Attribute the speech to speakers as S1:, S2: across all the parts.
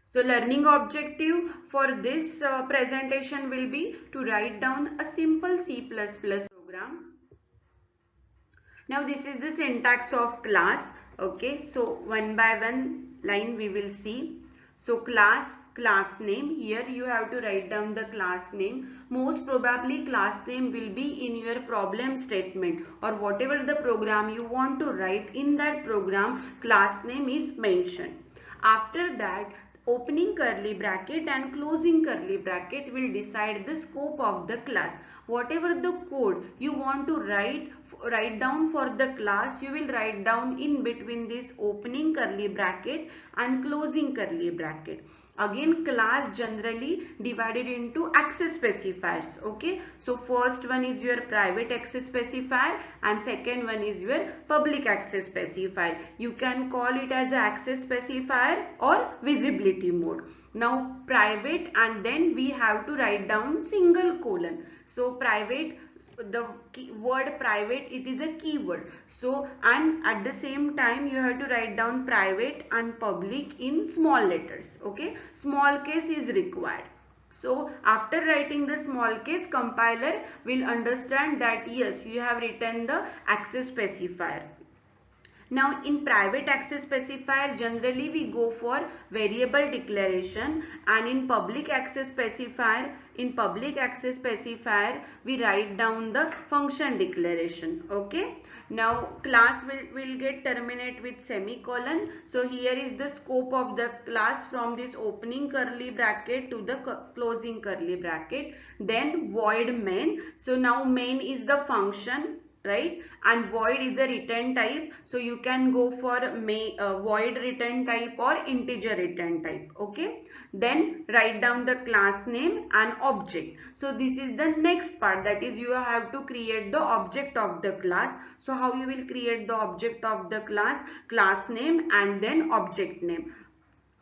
S1: So learning objective for this presentation will be to write down a simple C++ program. Now this is the syntax of class. Okay, so one by one line we will see. So class name, here you have to write down the class name. Most probably class name will be in your problem statement, or whatever the program you want to write, in that program class name is mentioned. After that, opening curly bracket and closing curly bracket will decide the scope of the class. Whatever the code you want to write down for the class, you will write down in between this opening curly bracket and closing curly bracket. Again, class generally divided into access specifiers. Okay, so first one is your private access specifier and second one is your public access specifier. You can call it as access specifier or visibility mode. Now private, and then we have to write down single colon. So private, the word private, it is a keyword. So, and at the same time you have to write down private and public in small letters. Okay, small case is required. So after writing the small case, compiler will understand that yes, you have written the access specifier. Now in private access specifier, generally we go for variable declaration, and in public access specifier, we write down the function declaration. Okay. Now class will get terminate with semicolon. So here is the scope of the class from this opening curly bracket to the closing curly bracket. Then void main. So now main is the function, right, and void is a return type. So you can go for void return type or integer return type. Okay, then write down the class name and object. So this is the next part, that is you have to create the object of the class. So how you will create the object of the class name and then object name.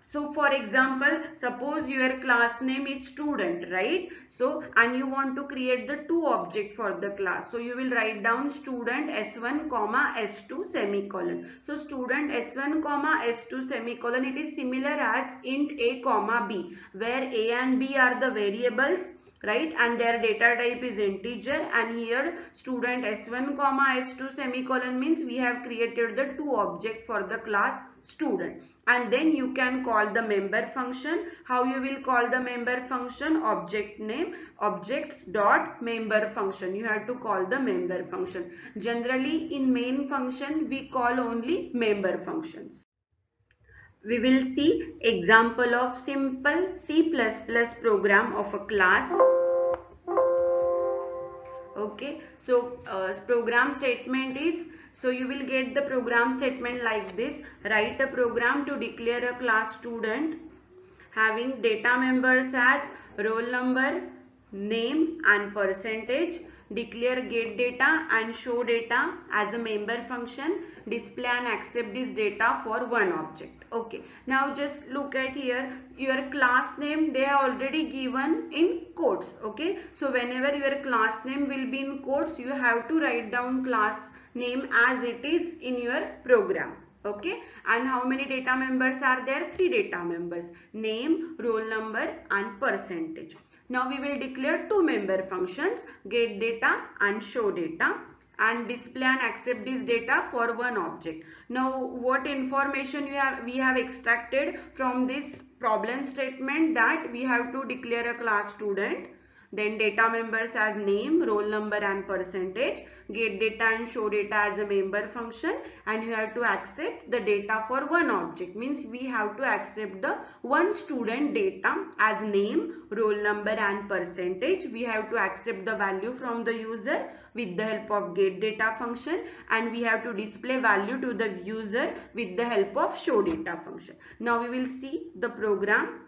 S1: So for example, suppose your class name is student, right? So, and you want to create the two object for the class. So you will write down student s1 comma s2 semicolon. So student s1 comma s2 semicolon, it is similar as int a comma b, where a and b are the variables, right, and their data type is integer, and here student s1 comma s2 semicolon means we have created the two object for the class student. And then you can call the member function. How you will call the member function? Object name objects dot member function, you have to call the member function. Generally in main function we call only member functions. We will see example of simple C++ program of a class. Okay, so program statement is, so you will get the program statement like this. Write a program to declare a class student having data members as roll number, name and percentage. Declare get data and show data as a member function. Display and accept this data for one object. Okay, now just look at here, your class name they are already given in quotes. Okay, so whenever your class name will be in quotes, you have to write down class name as it is in your program. Okay, and how many data members are there? 3 data members: name, roll number and percentage. Now we will declare two member functions, get data and show data, and display and accept this data for one object. Now what information we have extracted from this problem statement, that we have to declare a class student, then data members as name, roll number and percentage, get data and show data as a member function, and you have to accept the data for one object, means we have to accept the one student data as name, roll number and percentage. We have to accept the value from the user with the help of get data function, and we have to display value to the user with the help of show data function. Now we will see the program.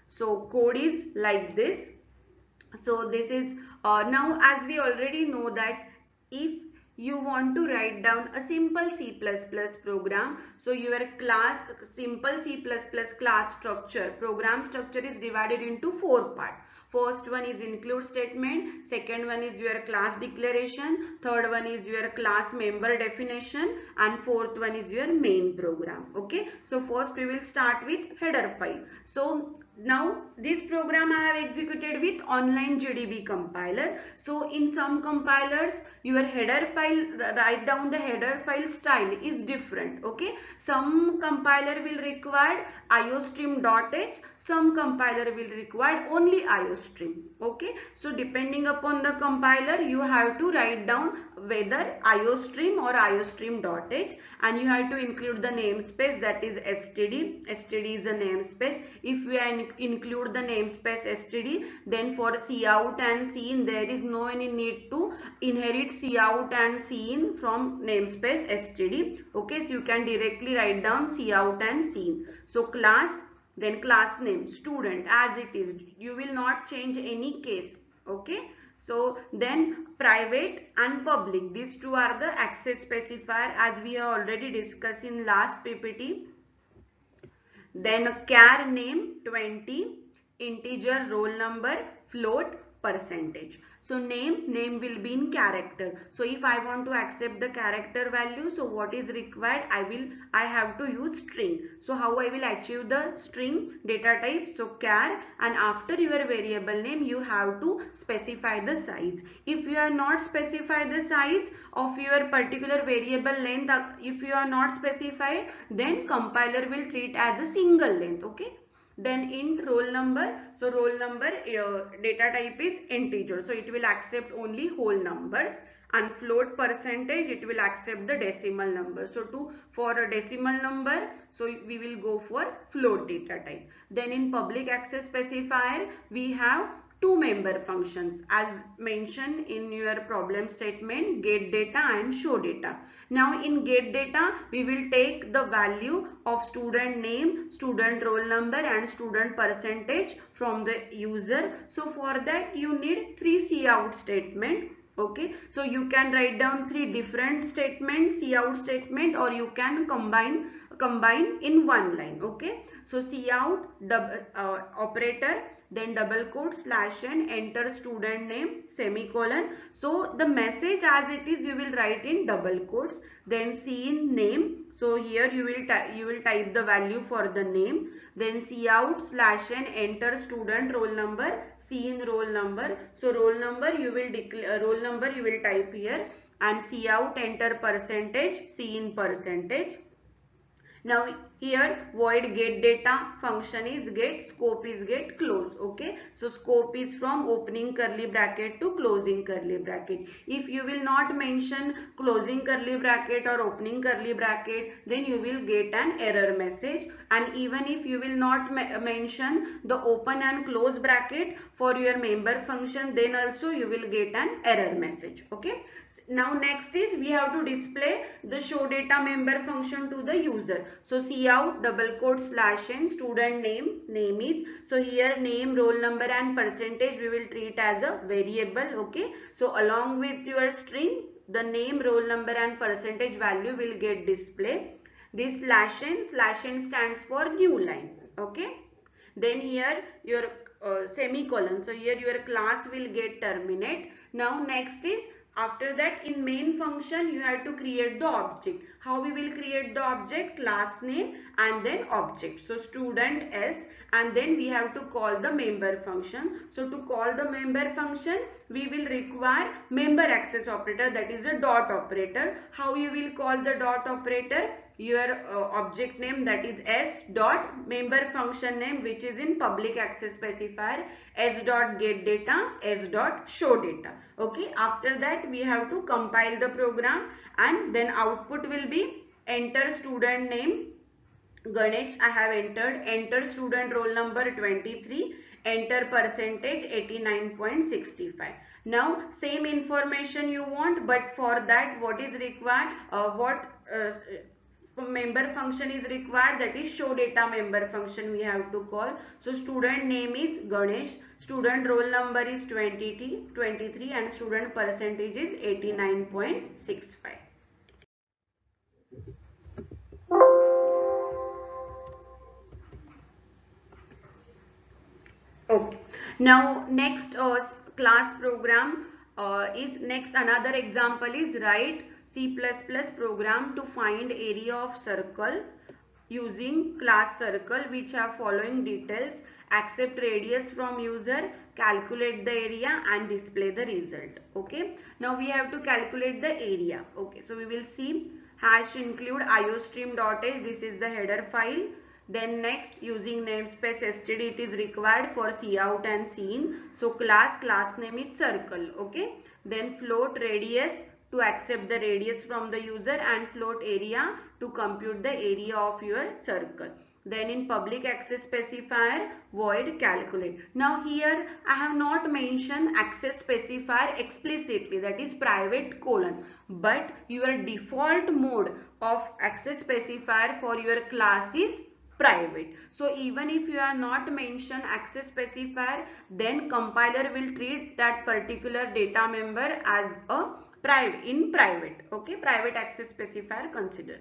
S1: So code is like this. So this is now, as we already know that if you want to write down a simple C++ program, so your class simple C++ class structure, program structure is divided into four parts. First one is include statement, second one is your class declaration, third one is your class member definition, and fourth one is your main program. Okay, so first we will start with header file. So now this program I have executed with online GDB compiler. So in some compilers your header file, write down the header file style is different. Okay, some compiler will require iostream.h, some compiler will require only iostream. Okay, so depending upon the compiler you have to write down whether iostream or iostream.h, and you have to include the namespace, that is std. Std is a namespace. If we include the namespace std, then for cout and cin there is no any need to inherit cout and cin from namespace std. Okay, so you can directly write down cout and cin. So class, then class name, student as it is, you will not change any case. Okay, so then private and public, these two are the access specifier as we have already discussed in last PPT. Then char name 20, integer, roll number, float, percentage. So name will be in character. So if I want to accept the character value, so what is required, I have to use string. So how I will achieve the string data type? So char, and after your variable name you have to specify the size. If you are not specify the size of your particular variable length, if you are not specified, then compiler will treat as a single length. Okay, then int roll number, so roll number data type is integer, so it will accept only whole numbers, and float percentage, it will accept the decimal number. So for a decimal number, so we will go for float data type. Then in public access specifier we have two member functions as mentioned in your problem statement, get data and show data. Now in get data we will take the value of student name, student roll number and student percentage from the user. So for that you need 3 cout statement. Okay, so you can write down 3 different statements, cout statement, or you can combine in one line. Okay, so cout operator, then double quote /n, enter student name, semicolon. So the message as it is you will write in double quotes. Then cin name, so here you will type the value for the name. Then cout /n, enter student roll number, cin roll number. So roll number you will declare, roll number you will type here, and cout enter percentage, cin percentage. Now here void get data function is get, scope is get, close. Okay, so scope is from opening curly bracket to closing curly bracket. If you will not mention closing curly bracket or opening curly bracket, then you will get an error message. And even if you will not mention the open and close bracket for your member function, then also you will get an error message. Okay, now next is we have to display the show data member function to the user. So cout double quote /n, student name is, so here name, roll number and percentage we will treat as a variable. Okay, so along with your string the name, roll number and percentage value will get display. This /n stands for new line. Okay, then here your semicolon, so here your class will get terminate. Now next is, after that in main function you have to create the object. How we will create the object? Class name and then object. So student s, and then we have to call the member function. So to call the member function we will require member access operator, that is a dot operator. How you will call the dot operator? Your object name, that is s dot member function name, which is in public access specifier, s dot get data, s dot show data. Okay, after that we have to compile the program, and then output will be enter student name Ganesh, I have entered, enter student roll number 23, enter percentage 89.65. Now same information you want, but for that what is required, member function is required, that is show data member function we have to call. So student name is Ganesh, student roll number is 23 and student percentage is 89.65. Okay, Now next class program is next another example is write C++ program to find area of circle using class circle which have following details: accept radius from user, calculate the area and display the result. Okay, now we have to calculate the area. Okay, so we will see hash include iostream.h, this is the header file. Then next, using namespace std, it is required for cout and cin. So class name is circle. Okay, then float radius to accept the radius from the user and float area to compute the area of your circle. Then in public access specifier void calculate. Now here I have not mentioned access specifier explicitly, that is private colon, but your default mode of access specifier for your class is private. So even if you are not mention access specifier, then compiler will treat that particular data member as a private. Okay, private access specifier consider.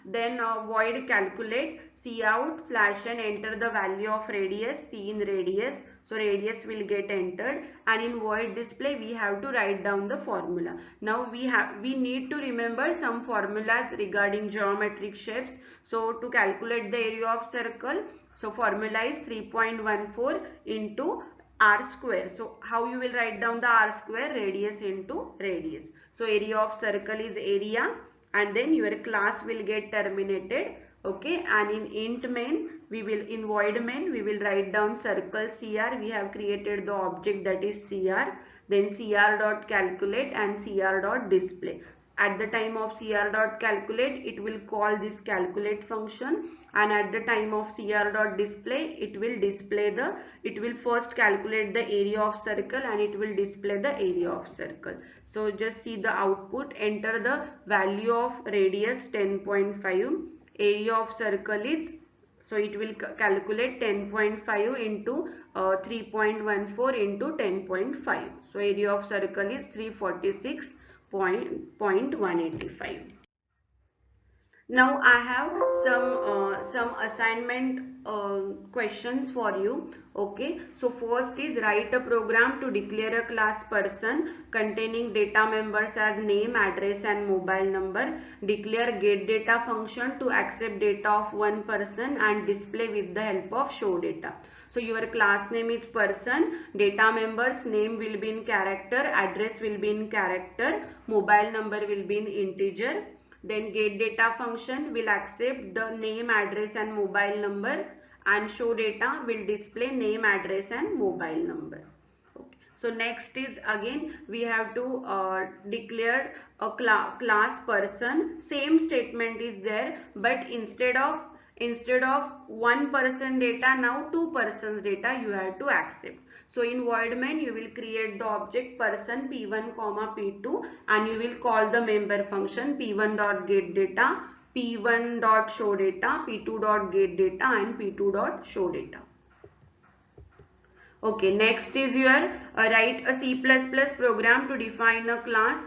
S1: Then void calculate cout /n, enter the value of radius, cin radius, so radius will get entered, and in void display we have to write down the formula. Now we need to remember some formulas regarding geometric shapes. So to calculate the area of circle, so formula is 3.14 into r square. So how you will write down the r square? Radius into radius. So area of circle is area, and then your class will get terminated. Okay, and in int main we will, in void main we will write down circle cr. We have created the object that is cr, then cr dot calculate and cr dot display. At the time of cr dot calculate, it will call this calculate function, and at the time of cr dot display, it will first calculate the area of circle and it will display the area of circle. So just see the output, enter the value of radius 10.5, area of circle is, so it will calculate 10.5 into 3.14 into 10.5. So area of circle is 346.185. Now I have some assignment questions for you. Okay, so first is write a program to declare a class person containing data members as name, address and mobile number. Declare get data function to accept data of one person and display with the help of show data. So your class name is person, data members name will be in character, address will be in character, mobile number will be in integer. Then get data function will accept the name, address and mobile number, and show data will display name, address and mobile number. Okay. So next is again we have to declare a class person. Same statement is there, but instead of one person data, now two persons data you have to accept. So in void main you will create the object person p1 comma p2, and you will call the member function p1 dot get data, p1 dot show data, p2 dot get data and p2 dot show data. Okay, next is your write a C++ program to define a class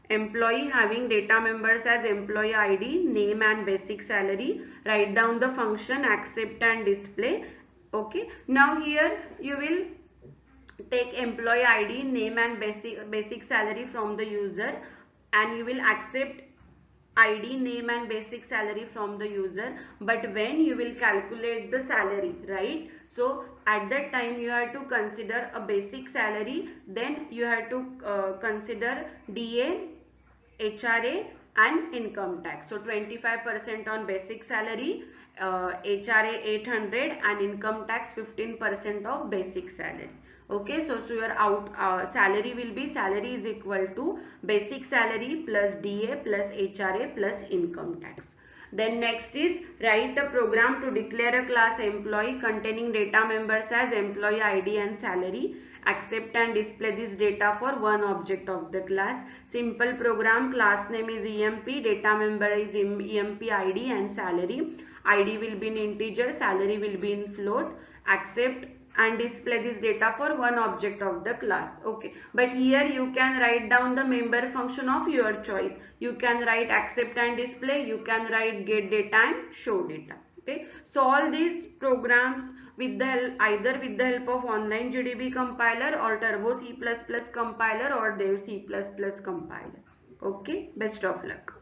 S1: employee having data members as employee ID, name and basic salary. Write down the function accept and display. Okay, now here you will take employee ID, name and basic salary from the user, and you will accept ID, name and basic salary from the user. But when you will calculate the salary, right, so at that time you have to consider a basic salary, then you have to consider DA, HRA and income tax. So 25% on basic salary, HRA 800 and income tax 15% of basic salary. Okay, so your salary will be, salary is equal to basic salary plus DA plus HRA plus income tax. Then next is write a program to declare a class employee containing data members as employee ID and salary. Accept and display this data for one object of the class. Simple program, class name is EMP, data member is EMP ID and salary. ID will be in integer, salary will be in float. Accept and display this data for one object of the class. Okay, but here you can write down the member function of your choice. You can write accept and display, you can write get data and show data. Okay, solve these programs with the help, either with the help of online GDB compiler or Turbo C++ compiler or Dev C++ compiler. Okay, best of luck.